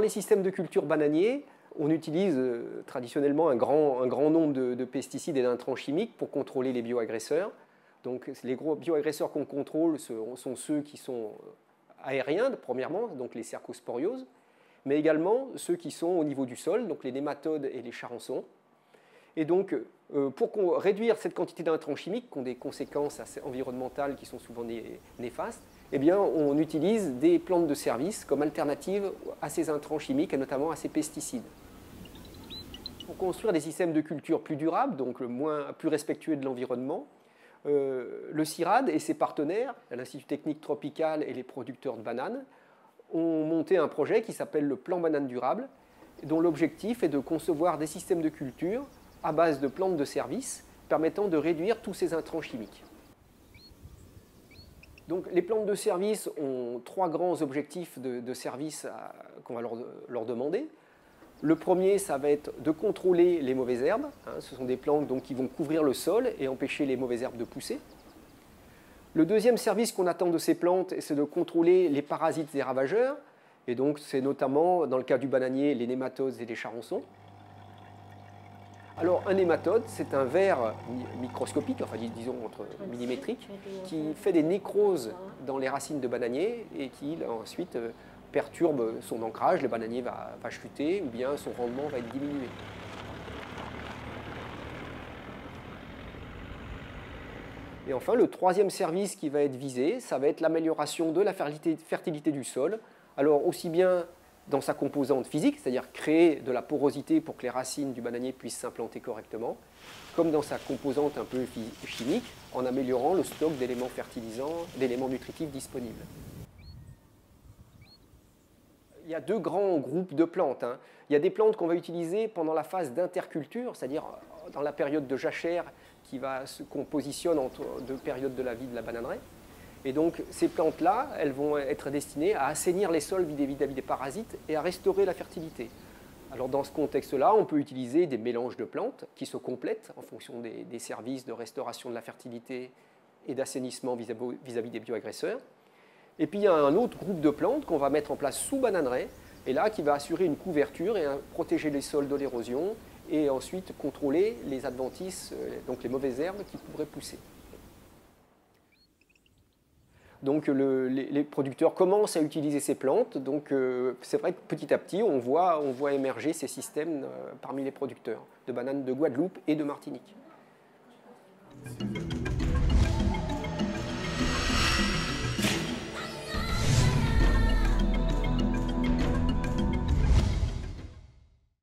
les systèmes de culture bananiers, on utilise traditionnellement un grand nombre de pesticides et d'intrants chimiques pour contrôler les bioagresseurs. Donc les gros bioagresseurs qu'on contrôle sont ceux qui sont aériens, premièrement, donc les cercosporioses, mais également ceux qui sont au niveau du sol, donc les nématodes et les charançons. Et donc, pour réduire cette quantité d'intrants chimiques qui ont des conséquences environnementales qui sont souvent néfastes, eh bien, on utilise des plantes de service comme alternative à ces intrants chimiques et notamment à ces pesticides. Pour construire des systèmes de culture plus durables, donc plus respectueux de l'environnement, le CIRAD et ses partenaires, l'Institut technique tropical et les producteurs de bananes, ont monté un projet qui s'appelle le Plan Banane Durable, dont l'objectif est de concevoir des systèmes de culture à base de plantes de service permettant de réduire tous ces intrants chimiques. Donc, les plantes de service ont 3 grands objectifs de service qu'on va leur demander. Le premier, ça va être de contrôler les mauvaises herbes. Ce sont des plantes donc, qui vont couvrir le sol et empêcher les mauvaises herbes de pousser. Le deuxième service qu'on attend de ces plantes, c'est de contrôler les parasites et ravageurs. Et donc, c'est notamment, dans le cas du bananier, les nématodes et les charançons. Alors, un nématode, c'est un ver microscopique, enfin disons millimétrique, qui fait des nécroses dans les racines de bananier et qui ensuite perturbe son ancrage, le bananier va chuter ou bien son rendement va être diminué. Et enfin, le troisième service qui va être visé, ça va être l'amélioration de la fertilité du sol. Alors, aussi bien dans sa composante physique, c'est-à-dire créer de la porosité pour que les racines du bananier puissent s'implanter correctement, comme dans sa composante un peu chimique, en améliorant le stock d'éléments fertilisants, d'éléments nutritifs disponibles. Il y a 2 grands groupes de plantes. Il y a des plantes qu'on va utiliser pendant la phase d'interculture, c'est-à-dire dans la période de jachère qu'on positionne entre 2 périodes de la vie de la bananeraie. Et donc ces plantes-là, elles vont être destinées à assainir les sols vis-à-vis des parasites et à restaurer la fertilité. Alors dans ce contexte-là, on peut utiliser des mélanges de plantes qui se complètent en fonction des services de restauration de la fertilité et d'assainissement vis-à-vis des bioagresseurs. Et puis il y a un autre groupe de plantes qu'on va mettre en place sous bananeraie, et là qui va assurer une couverture et protéger les sols de l'érosion, et ensuite contrôler les adventices, donc les mauvaises herbes qui pourraient pousser. Donc les producteurs commencent à utiliser ces plantes, donc c'est vrai que petit à petit on voit émerger ces systèmes parmi les producteurs de bananes de Guadeloupe et de Martinique.